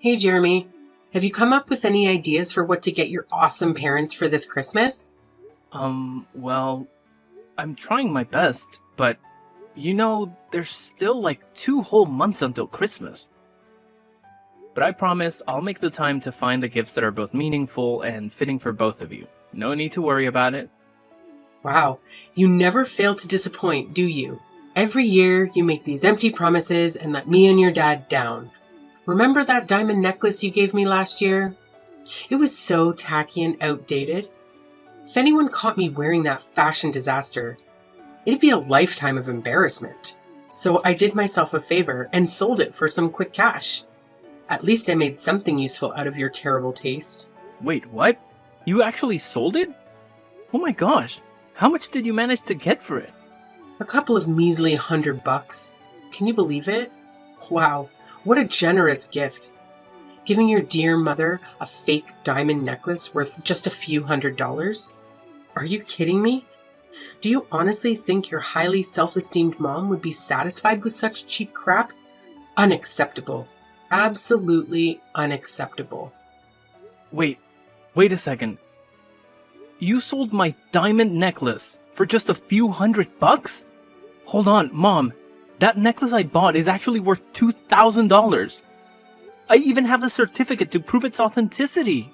Hey, Jeremy. Have you come up with any ideas for what to get your awesome parents for this Christmas? Well, I'm trying my best, but there's still like 2 whole months until Christmas. But I promise I'll make the time to find the gifts that are both meaningful and fitting for both of you. No need to worry about it. Wow, you never fail to disappoint, do you? Every year you make these empty promises and let me and your dad down. Remember that diamond necklace you gave me last year? It was so tacky and outdated. If anyone caught me wearing that fashion disaster, it'd be a lifetime of embarrassment. So I did myself a favor and sold it for some quick cash. At least I made something useful out of your terrible taste. Wait, what? You actually sold it? Oh my gosh, how much did you manage to get for it? A couple of measly $100. Can you believe it? Wow, what a generous gift. Giving your dear mother a fake diamond necklace worth just a few $100s? Are you kidding me? Do you honestly think your highly self-esteemed mom would be satisfied with such cheap crap? Unacceptable. Absolutely unacceptable. Wait a second. You sold my diamond necklace for just a few $100? Hold on, Mom. That necklace I bought is actually worth $2,000. I even have the certificate to prove its authenticity.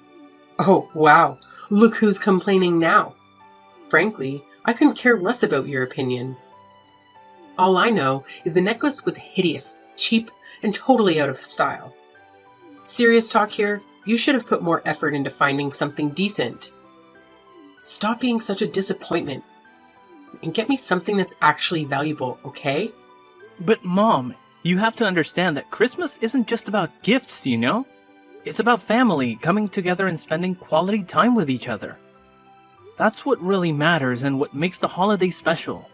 Oh, wow. Look who's complaining now. Frankly, I couldn't care less about your opinion. All I know is the necklace was hideous, cheap, and totally out of style. Serious talk here, you should have put more effort into finding something decent. Stop being such a disappointment and get me something that's actually valuable, okay? But Mom, you have to understand that Christmas isn't just about gifts, you know? It's about family coming together and spending quality time with each other. That's what really matters and what makes the holiday special.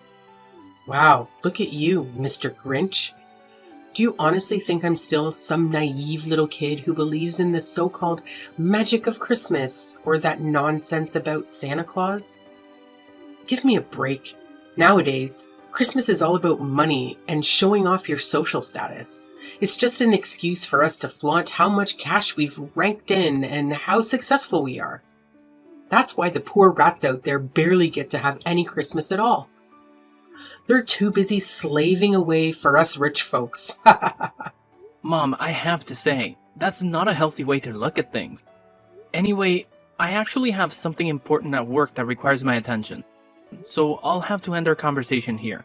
Wow, look at you, Mr. Grinch. Do you honestly think I'm still some naive little kid who believes in the so-called magic of Christmas or that nonsense about Santa Claus? Give me a break. Nowadays, Christmas is all about money and showing off your social status. It's just an excuse for us to flaunt how much cash we've ranked in and how successful we are. That's why the poor rats out there barely get to have any Christmas at all. They're too busy slaving away for us rich folks. Mom, I have to say, that's not a healthy way to look at things. Anyway, I actually have something important at work that requires my attention. So I'll have to end our conversation here.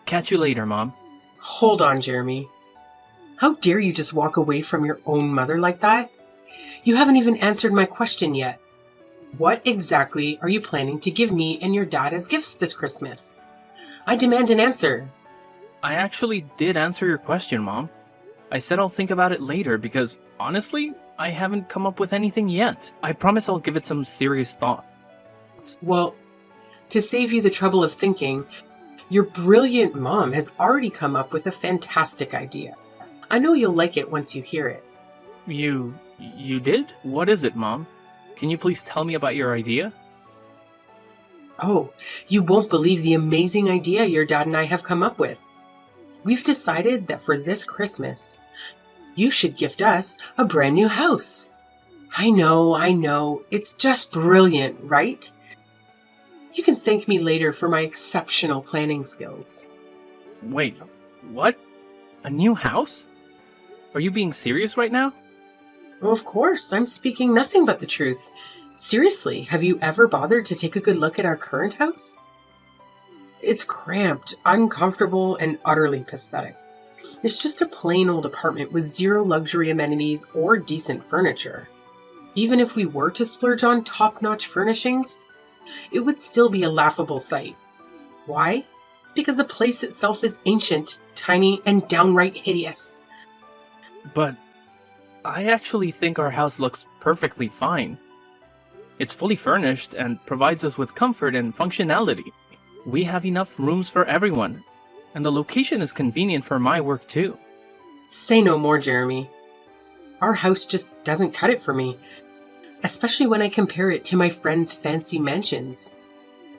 Catch you later, Mom. Hold on, Jeremy. How dare you just walk away from your own mother like that? You haven't even answered my question yet. What exactly are you planning to give me and your dad as gifts this Christmas? I demand an answer. I actually did answer your question, Mom. I said I'll think about it later because, honestly, I haven't come up with anything yet. I promise I'll give it some serious thought. Well, to save you the trouble of thinking, your brilliant mom has already come up with a fantastic idea. I know you'll like it once you hear it. You did? What is it, Mom? Can you please tell me about your idea? Oh, you won't believe the amazing idea your dad and I have come up with. We've decided that for this Christmas, you should gift us a brand new house. I know, it's just brilliant, right? You can thank me later for my exceptional planning skills. Wait, what? A new house? Are you being serious right now? Oh, of course, I'm speaking nothing but the truth. Seriously, have you ever bothered to take a good look at our current house? It's cramped, uncomfortable, and utterly pathetic. It's just a plain old apartment with zero luxury amenities or decent furniture. Even if we were to splurge on top-notch furnishings, it would still be a laughable sight. Why? Because the place itself is ancient, tiny, and downright hideous. But I actually think our house looks perfectly fine. It's fully furnished and provides us with comfort and functionality. We have enough rooms for everyone, and the location is convenient for my work too. Say no more, Jeremy. Our house just doesn't cut it for me, especially when I compare it to my friends' fancy mansions.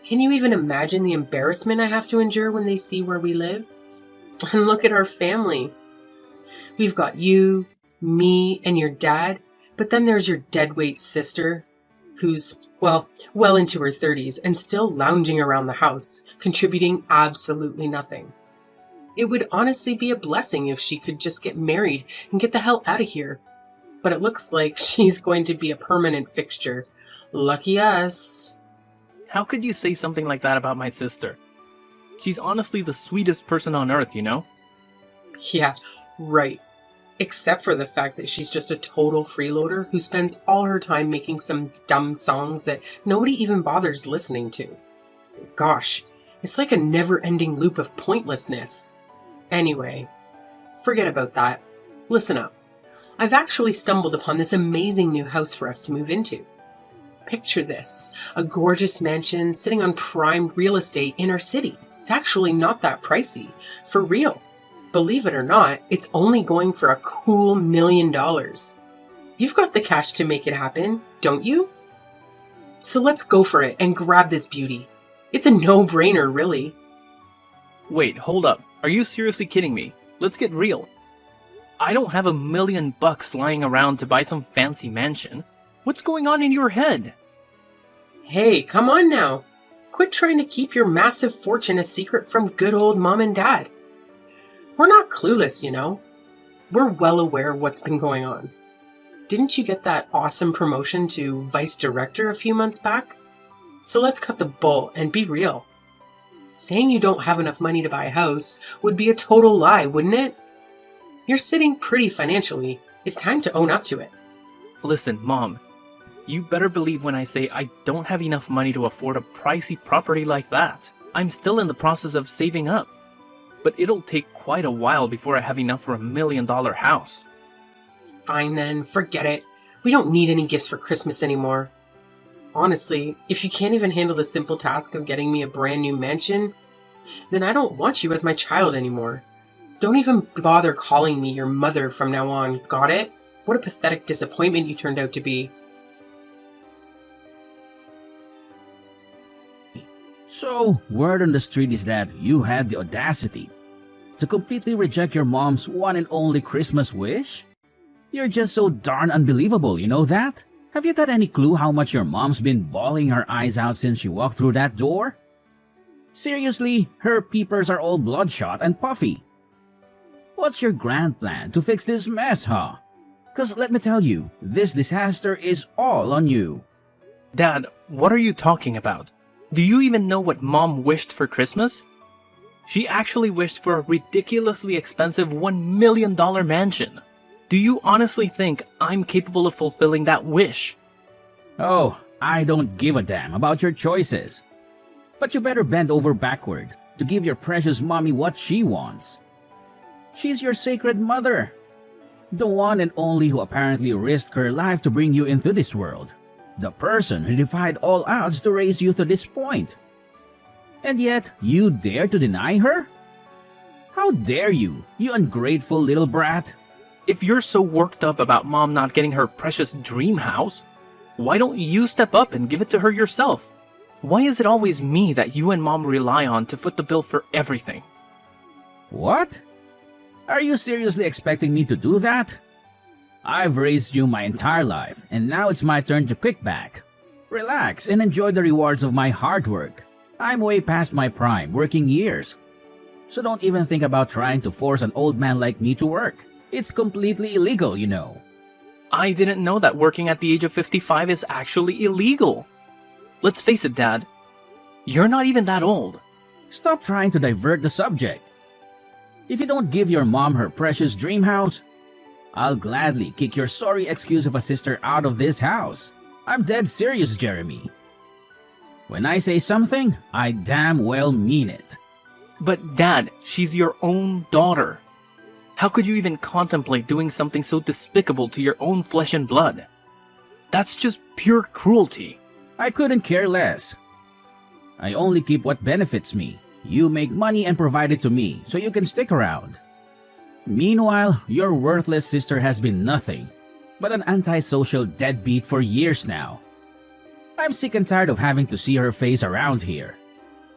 Can you even imagine the embarrassment I have to endure when they see where we live? And look at our family. We've got you, Me and your dad, but then there's your deadweight sister, who's, well into her 30s and still lounging around the house, contributing absolutely nothing. It would honestly be a blessing if she could just get married and get the hell out of here. But it looks like she's going to be a permanent fixture. Lucky us. How could you say something like that about my sister? She's honestly the sweetest person on earth, you know? Yeah, right. Except for the fact that she's just a total freeloader who spends all her time making some dumb songs that nobody even bothers listening to. Gosh, it's like a never-ending loop of pointlessness. Anyway, forget about that. Listen up. I've actually stumbled upon this amazing new house for us to move into. Picture this, a gorgeous mansion sitting on prime real estate in our city. It's actually not that pricey, for real. Believe it or not, it's only going for a cool $1 million. You've got the cash to make it happen, don't you? So let's go for it and grab this beauty. It's a no-brainer, really. Wait, hold up. Are you seriously kidding me? Let's get real. I don't have $1 million lying around to buy some fancy mansion. What's going on in your head? Hey, come on now. Quit trying to keep your massive fortune a secret from good old mom and dad. We're not clueless, you know. We're well aware of what's been going on. Didn't you get that awesome promotion to vice director a few months back? So let's cut the bull and be real. Saying you don't have enough money to buy a house would be a total lie, wouldn't it? You're sitting pretty financially. It's time to own up to it. Listen, Mom. You better believe when I say I don't have enough money to afford a pricey property like that. I'm still in the process of saving up. But it'll take quite a while before I have enough for $1 million house. Fine then, forget it. We don't need any gifts for Christmas anymore. Honestly, if you can't even handle the simple task of getting me a brand new mansion, then I don't want you as my child anymore. Don't even bother calling me your mother from now on, got it? What a pathetic disappointment you turned out to be. So, word on the street is that you had the audacity to completely reject your mom's one and only Christmas wish? You're just so darn unbelievable, you know that? Have you got any clue how much your mom's been bawling her eyes out since she walked through that door? Seriously, her peepers are all bloodshot and puffy. What's your grand plan to fix this mess, huh? 'Cause let me tell you, this disaster is all on you. Dad, what are you talking about? Do you even know what Mom wished for Christmas? She actually wished for a ridiculously expensive $1 million mansion. Do you honestly think I'm capable of fulfilling that wish? Oh, I don't give a damn about your choices. But you better bend over backward to give your precious mommy what she wants. She's your sacred mother. The one and only who apparently risked her life to bring you into this world. The person who defied all odds to raise you to this point. And yet, you dare to deny her? How dare you, you ungrateful little brat? If you're so worked up about Mom not getting her precious dream house, why don't you step up and give it to her yourself? Why is it always me that you and Mom rely on to foot the bill for everything? What? Are you seriously expecting me to do that? I've raised you my entire life, and now it's my turn to kick back. Relax and enjoy the rewards of my hard work. I'm way past my prime working years. So don't even think about trying to force an old man like me to work. It's completely illegal, you know. I didn't know that working at the age of 55 is actually illegal. Let's face it, Dad. You're not even that old. Stop trying to divert the subject. If you don't give your mom her precious dream house, I'll gladly kick your sorry excuse of a sister out of this house. I'm dead serious, Jeremy. When I say something, I damn well mean it. But Dad, she's your own daughter. How could you even contemplate doing something so despicable to your own flesh and blood? That's just pure cruelty. I couldn't care less. I only keep what benefits me. You make money and provide it to me so you can stick around. Meanwhile, your worthless sister has been nothing but an antisocial deadbeat for years now. I'm sick and tired of having to see her face around here.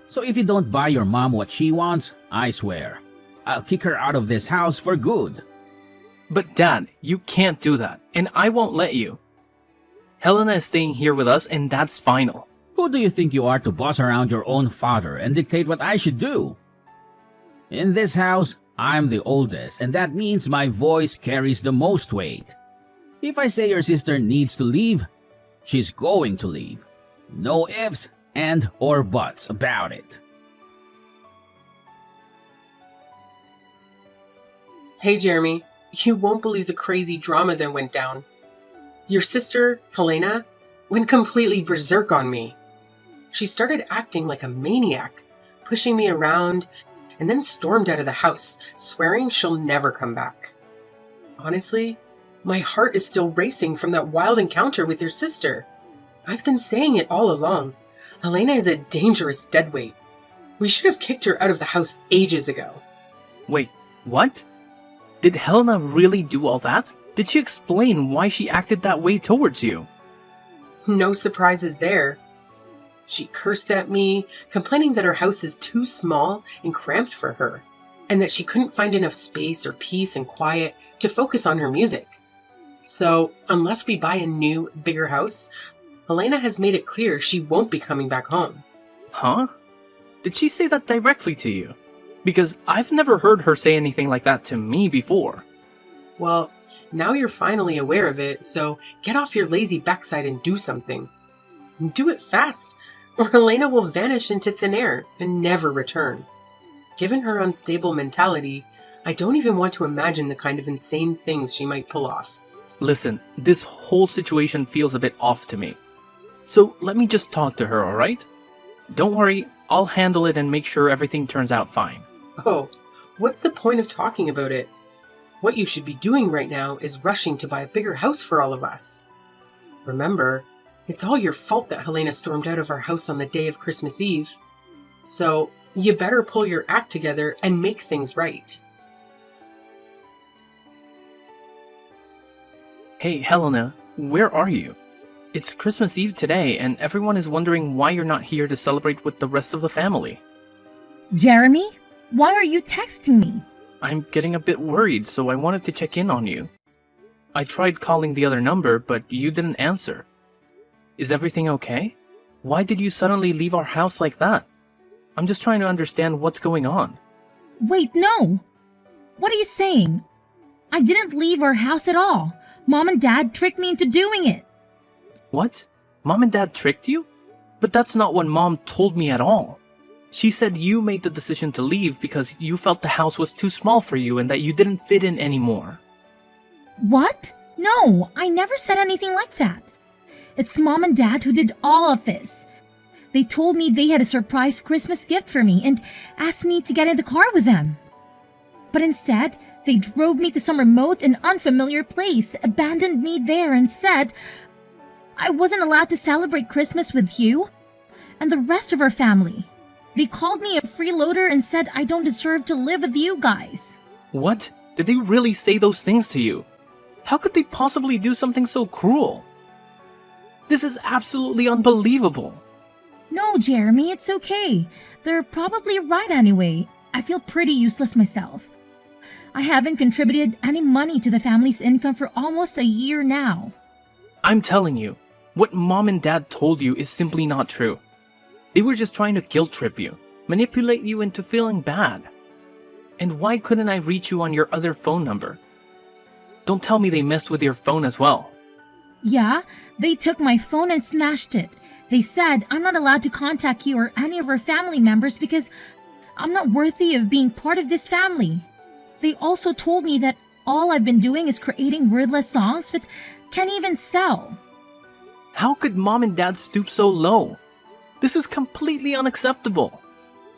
So if you don't buy your mom what she wants, I swear, I'll kick her out of this house for good. But Dad, you can't do that, and I won't let you. Helena is staying here with us, and that's final. Who do you think you are to boss around your own father and dictate what I should do? In this house, I'm the oldest, and that means my voice carries the most weight. If I say your sister needs to leave, she's going to leave. No ifs and or buts about it. Hey, Jeremy, you won't believe the crazy drama that went down. Your sister, Helena, went completely berserk on me. She started acting like a maniac, pushing me around, and then stormed out of the house, swearing she'll never come back. Honestly, my heart is still racing from that wild encounter with your sister. I've been saying it all along. Helena is a dangerous deadweight. We should have kicked her out of the house ages ago. Wait, what? Did Helena really do all that? Did she explain why she acted that way towards you? No surprises there. She cursed at me, complaining that her house is too small and cramped for her, and that she couldn't find enough space or peace and quiet to focus on her music. So, unless we buy a new, bigger house, Helena has made it clear she won't be coming back home. Huh? Did she say that directly to you? Because I've never heard her say anything like that to me before. Well, now you're finally aware of it, so get off your lazy backside and do something. And do it fast, or Helena will vanish into thin air and never return. Given her unstable mentality, I don't even want to imagine the kind of insane things she might pull off. Listen, this whole situation feels a bit off to me. So let me just talk to her, alright? Don't worry, I'll handle it and make sure everything turns out fine. Oh, what's the point of talking about it? What you should be doing right now is rushing to buy a bigger house for all of us. Remember, it's all your fault that Helena stormed out of our house on the day of Christmas Eve. So, you better pull your act together and make things right. Hey, Helena, where are you? It's Christmas Eve today, and everyone is wondering why you're not here to celebrate with the rest of the family. Jeremy, why are you texting me? I'm getting a bit worried, so I wanted to check in on you. I tried calling the other number, but you didn't answer. Is everything okay? Why did you suddenly leave our house like that? I'm just trying to understand what's going on. Wait, no! What are you saying? I didn't leave our house at all. Mom and Dad tricked me into doing it. What? Mom and Dad tricked you? But that's not what Mom told me at all. She said you made the decision to leave because you felt the house was too small for you and that you didn't fit in anymore. What? No, I never said anything like that. It's Mom and Dad who did all of this. They told me they had a surprise Christmas gift for me and asked me to get in the car with them. But instead, they drove me to some remote and unfamiliar place, abandoned me there, and said I wasn't allowed to celebrate Christmas with you and the rest of our family. They called me a freeloader and said I don't deserve to live with you guys. What? Did they really say those things to you? How could they possibly do something so cruel? This is absolutely unbelievable. No, Jeremy, it's okay. They're probably right anyway. I feel pretty useless myself. I haven't contributed any money to the family's income for almost a year now. I'm telling you, what Mom and Dad told you is simply not true. They were just trying to guilt trip you, manipulate you into feeling bad. And why couldn't I reach you on your other phone number? Don't tell me they messed with your phone as well. Yeah, they took my phone and smashed it. They said I'm not allowed to contact you or any of our family members because I'm not worthy of being part of this family. They also told me that all I've been doing is creating wordless songs that can't even sell. How could Mom and Dad stoop so low? This is completely unacceptable.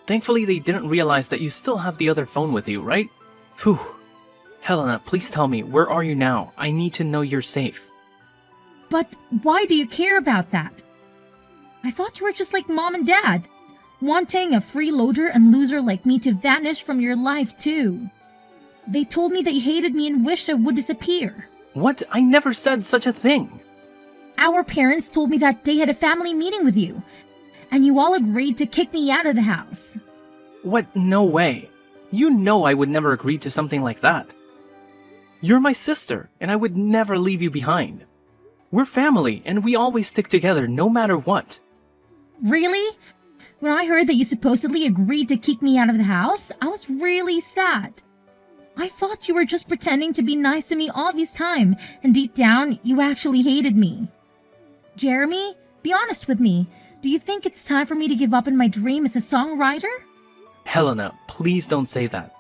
Thankfully, they didn't realize that you still have the other phone with you, right? Phew. Helena, please tell me, where are you now? I need to know you're safe. But why do you care about that? I thought you were just like Mom and Dad, wanting a freeloader and loser like me to vanish from your life too. They told me that you hated me and wished I would disappear. What? I never said such a thing. Our parents told me that they had a family meeting with you, and you all agreed to kick me out of the house. What? No way. You know I would never agree to something like that. You're my sister, and I would never leave you behind. We're family, and we always stick together no matter what. Really? When I heard that you supposedly agreed to kick me out of the house, I was really sad. I thought you were just pretending to be nice to me all this time, and deep down, you actually hated me. Jeremy, be honest with me. Do you think it's time for me to give up on my dream as a songwriter? Helena, please don't say that.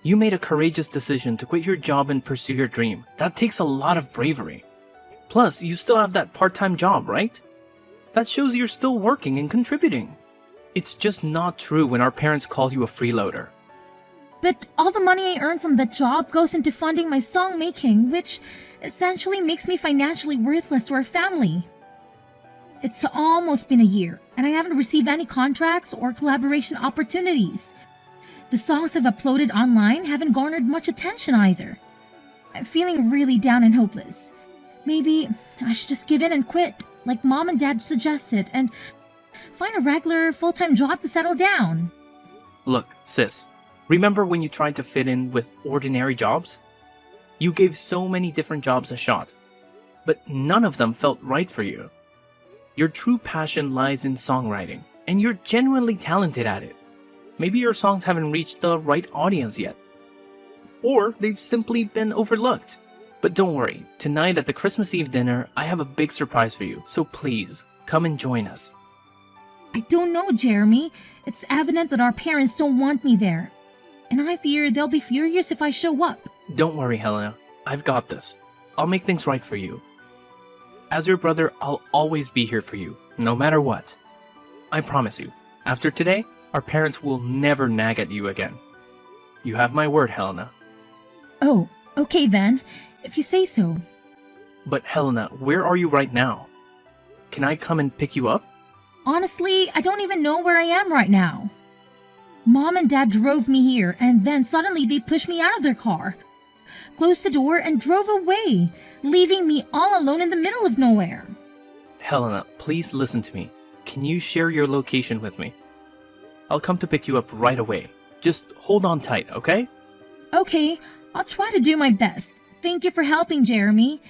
You made a courageous decision to quit your job and pursue your dream. That takes a lot of bravery. Plus, you still have that part-time job, right? That shows you're still working and contributing. It's just not true when our parents call you a freeloader. But all the money I earn from that job goes into funding my song making, which essentially makes me financially worthless to our family. It's almost been a year, and I haven't received any contracts or collaboration opportunities. The songs I've uploaded online haven't garnered much attention either. I'm feeling really down and hopeless. Maybe I should just give in and quit, like Mom and Dad suggested, and find a regular, full-time job to settle down. Look, sis, remember when you tried to fit in with ordinary jobs? You gave so many different jobs a shot, but none of them felt right for you. Your true passion lies in songwriting, and you're genuinely talented at it. Maybe your songs haven't reached the right audience yet. Or they've simply been overlooked. But don't worry, tonight at the Christmas Eve dinner, I have a big surprise for you, so please, come and join us. I don't know, Jeremy. It's evident that our parents don't want me there. And I fear they'll be furious if I show up. Don't worry, Helena. I've got this. I'll make things right for you. As your brother, I'll always be here for you, no matter what. I promise you, after today, our parents will never nag at you again. You have my word, Helena. Oh, okay then, if you say so. But Helena, where are you right now? Can I come and pick you up? Honestly, I don't even know where I am right now. Mom and Dad drove me here, and then suddenly they pushed me out of their car, closed the door, and drove away, leaving me all alone in the middle of nowhere. Helena, please listen to me. Can you share your location with me? I'll come to pick you up right away. Just hold on tight, okay? Okay, I'll try to do my best. Thank you for helping, Jeremy.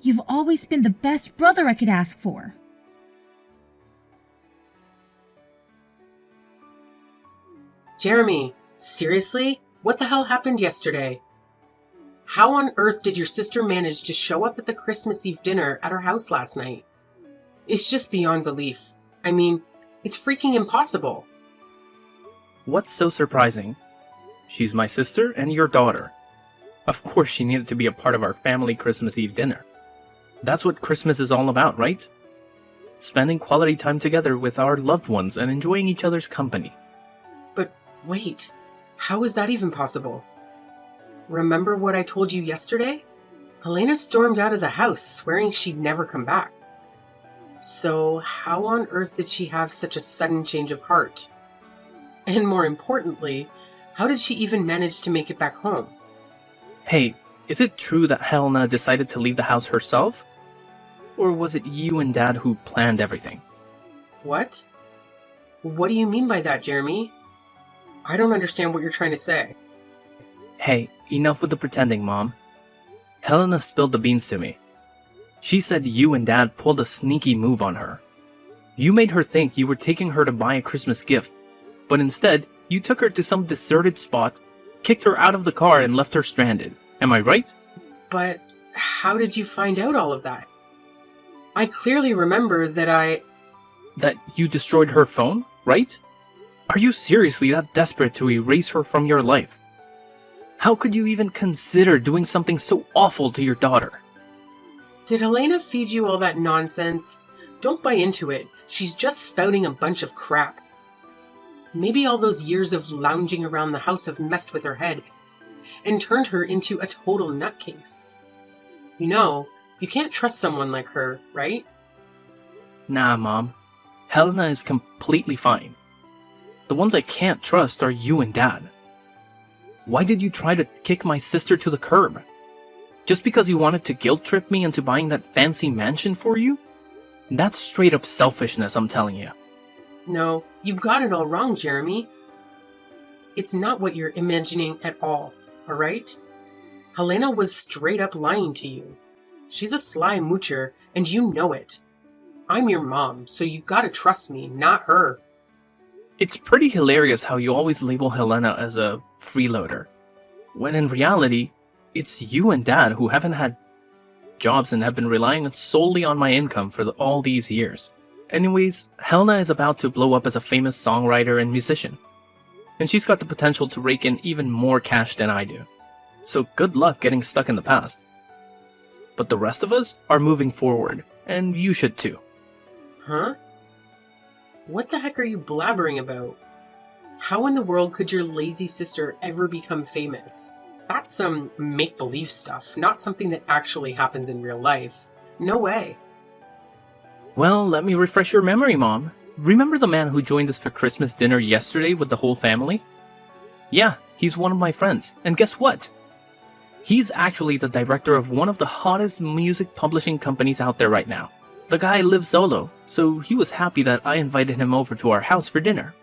You've always been the best brother I could ask for. Jeremy, seriously? What the hell happened yesterday? How on earth did your sister manage to show up at the Christmas Eve dinner at her house last night? It's just beyond belief. I mean, it's freaking impossible. What's so surprising? She's my sister and your daughter. Of course she needed to be a part of our family Christmas Eve dinner. That's what Christmas is all about, right? Spending quality time together with our loved ones and enjoying each other's company. But wait, how is that even possible? Remember what I told you yesterday? Helena stormed out of the house, swearing she'd never come back. So how on earth did she have such a sudden change of heart? And more importantly, how did she even manage to make it back home? Hey, is it true that Helena decided to leave the house herself? Or was it you and Dad who planned everything? What? What do you mean by that, Jeremy? I don't understand what you're trying to say. Hey, enough with the pretending, Mom. Helena spilled the beans to me. She said you and Dad pulled a sneaky move on her. You made her think you were taking her to buy a Christmas gift, but instead, you took her to some deserted spot, kicked her out of the car, and left her stranded. Am I right? But how did you find out all of that? I clearly remember that That you destroyed her phone, right? Are you seriously that desperate to erase her from your life? How could you even consider doing something so awful to your daughter? Did Helena feed you all that nonsense? Don't buy into it. She's just spouting a bunch of crap. Maybe all those years of lounging around the house have messed with her head and turned her into a total nutcase. You know, you can't trust someone like her, right? Nah, Mom. Helena is completely fine. The ones I can't trust are you and Dad. Why did you try to kick my sister to the curb? Just because you wanted to guilt trip me into buying that fancy mansion for you? That's straight up selfishness, I'm telling you. No, you got it all wrong, Jeremy. It's not what you're imagining at all right? Helena was straight up lying to you. She's a sly moocher, and you know it. I'm your mom, so you gotta trust me, not her. It's pretty hilarious how you always label Helena as a freeloader, when in reality, it's you and Dad who haven't had jobs and have been relying solely on my income for all these years. Anyways, Helena is about to blow up as a famous songwriter and musician, and she's got the potential to rake in even more cash than I do. So good luck getting stuck in the past. But the rest of us are moving forward, and you should too. Huh? What the heck are you blabbering about? How in the world could your lazy sister ever become famous? That's some make-believe stuff, not something that actually happens in real life. No way. Well, let me refresh your memory, Mom. Remember the man who joined us for Christmas dinner yesterday with the whole family? Yeah, he's one of my friends, and guess what? He's actually the director of one of the hottest music publishing companies out there right now. The guy lives solo, so he was happy that I invited him over to our house for dinner.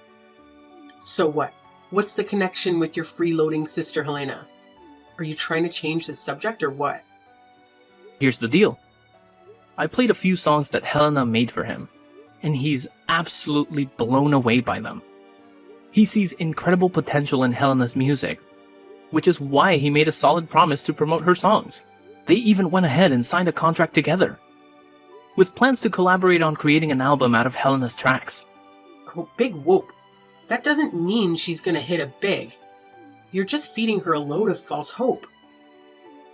So what? What's the connection with your freeloading sister Helena? Are you trying to change the subject or what? Here's the deal. I played a few songs that Helena made for him, and he's absolutely blown away by them. He sees incredible potential in Helena's music, which is why he made a solid promise to promote her songs. They even went ahead and signed a contract together, with plans to collaborate on creating an album out of Helena's tracks. Oh, big whoop. That doesn't mean she's gonna hit it big. You're just feeding her a load of false hope.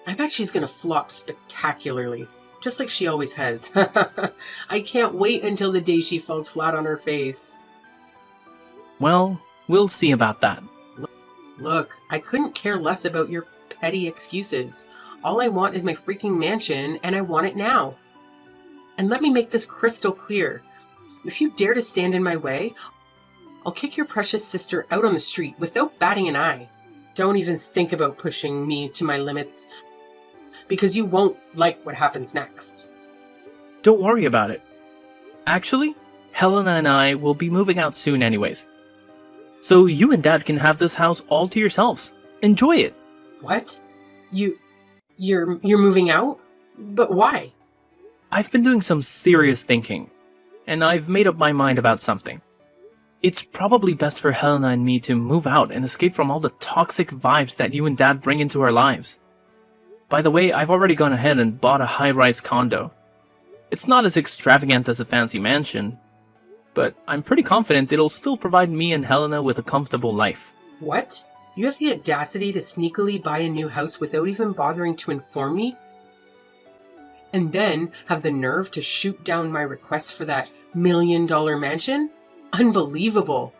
I bet she's gonna flop spectacularly, just like she always has. I can't wait until the day she falls flat on her face. Well, we'll see about that. Look, I couldn't care less about your petty excuses. All I want is my freaking mansion, and I want it now. And let me make this crystal clear. If you dare to stand in my way, I'll kick your precious sister out on the street without batting an eye. Don't even think about pushing me to my limits, because you won't like what happens next. Don't worry about it. Actually, Helena and I will be moving out soon anyways. So you and Dad can have this house all to yourselves. Enjoy it. What? You're moving out? But why? I've been doing some serious thinking, and I've made up my mind about something. It's probably best for Helena and me to move out and escape from all the toxic vibes that you and Dad bring into our lives. By the way, I've already gone ahead and bought a high-rise condo. It's not as extravagant as a fancy mansion, but I'm pretty confident it'll still provide me and Helena with a comfortable life. What? You have the audacity to sneakily buy a new house without even bothering to inform me? And then have the nerve to shoot down my request for that $1 million mansion? Unbelievable.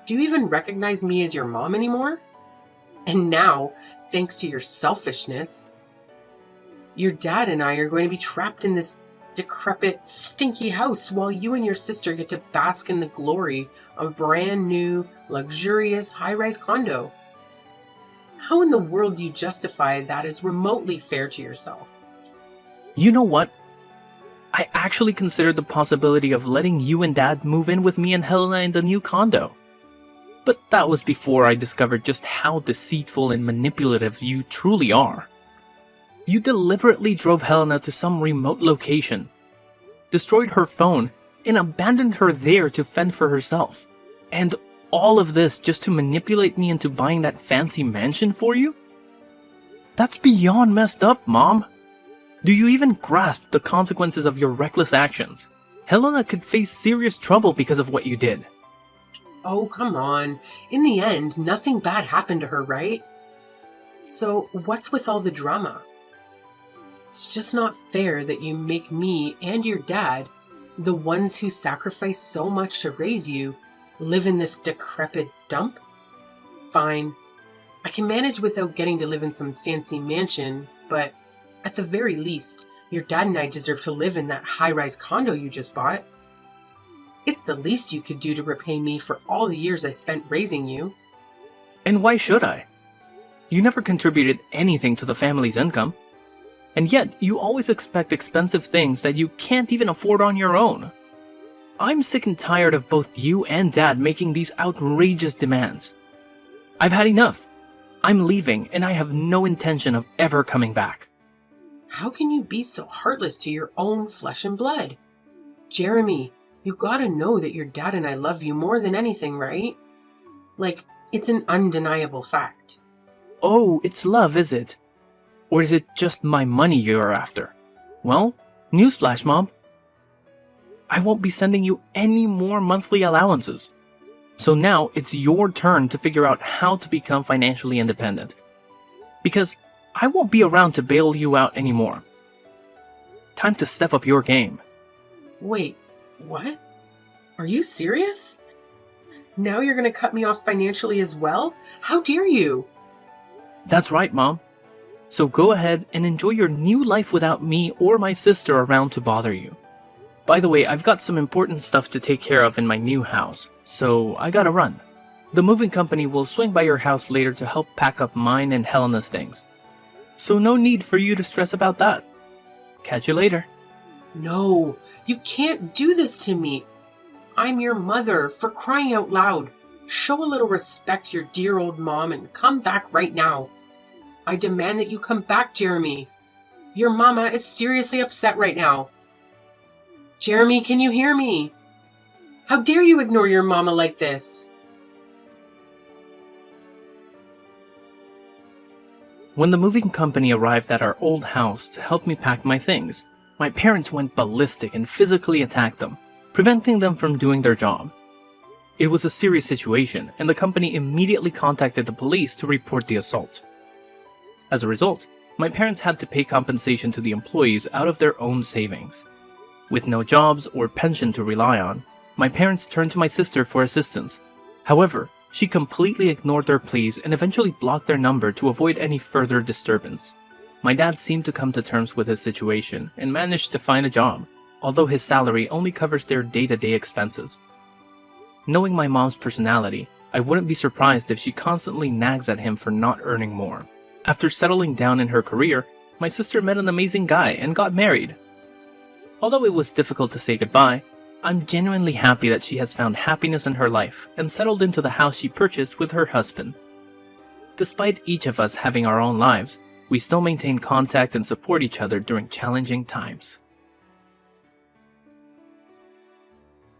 Do you even recognize me as your mom anymore? And now, thanks to your selfishness, your dad and I are going to be trapped in this decrepit, stinky house while you and your sister get to bask in the glory of a brand new, luxurious, high-rise condo. How in the world do you justify that as remotely fair to yourself? You know what? I actually considered the possibility of letting you and Dad move in with me and Helena in the new condo. But that was before I discovered just how deceitful and manipulative you truly are. You deliberately drove Helena to some remote location, destroyed her phone, and abandoned her there to fend for herself. And all of this just to manipulate me into buying that fancy mansion for you? That's beyond messed up, Mom. Do you even grasp the consequences of your reckless actions? Helena could face serious trouble because of what you did. Oh, come on. In the end, nothing bad happened to her, right? So, what's with all the drama? It's just not fair that you make me and your dad, the ones who sacrificed so much to raise you, live in this decrepit dump? Fine. I can manage without getting to live in some fancy mansion, but at the very least, your dad and I deserve to live in that high-rise condo you just bought. It's the least you could do to repay me for all the years I spent raising you. And why should I? You never contributed anything to the family's income. And yet, you always expect expensive things that you can't even afford on your own. I'm sick and tired of both you and Dad making these outrageous demands. I've had enough. I'm leaving, and I have no intention of ever coming back. How can you be so heartless to your own flesh and blood? Jeremy, you gotta know that your dad and I love you more than anything, right? Like, it's an undeniable fact. Oh, it's love, is it? Or is it just my money you're after? Well, newsflash, Mom. I won't be sending you any more monthly allowances. So now it's your turn to figure out how to become financially independent. Because I won't be around to bail you out anymore. Time to step up your game. Wait, what? Are you serious? Now you're gonna cut me off financially as well? How dare you? That's right, Mom. So go ahead and enjoy your new life without me or my sister around to bother you. By the way, I've got some important stuff to take care of in my new house, so I gotta run. The moving company will swing by your house later to help pack up mine and Helena's things. So no need for you to stress about that. Catch you later. No, you can't do this to me. I'm your mother, for crying out loud. Show a little respect to your dear old mom and come back right now. I demand that you come back, Jeremy. Your mama is seriously upset right now. Jeremy, can you hear me? How dare you ignore your mama like this? When the moving company arrived at our old house to help me pack my things, my parents went ballistic and physically attacked them, preventing them from doing their job. It was a serious situation, and the company immediately contacted the police to report the assault. As a result, my parents had to pay compensation to the employees out of their own savings. With no jobs or pension to rely on, my parents turned to my sister for assistance. However, she completely ignored their pleas and eventually blocked their number to avoid any further disturbance. My dad seemed to come to terms with his situation and managed to find a job, although his salary only covers their day-to-day expenses. Knowing my mom's personality, I wouldn't be surprised if she constantly nags at him for not earning more. After settling down in her career, my sister met an amazing guy and got married. Although it was difficult to say goodbye, I'm genuinely happy that she has found happiness in her life and settled into the house she purchased with her husband. Despite each of us having our own lives, we still maintain contact and support each other during challenging times.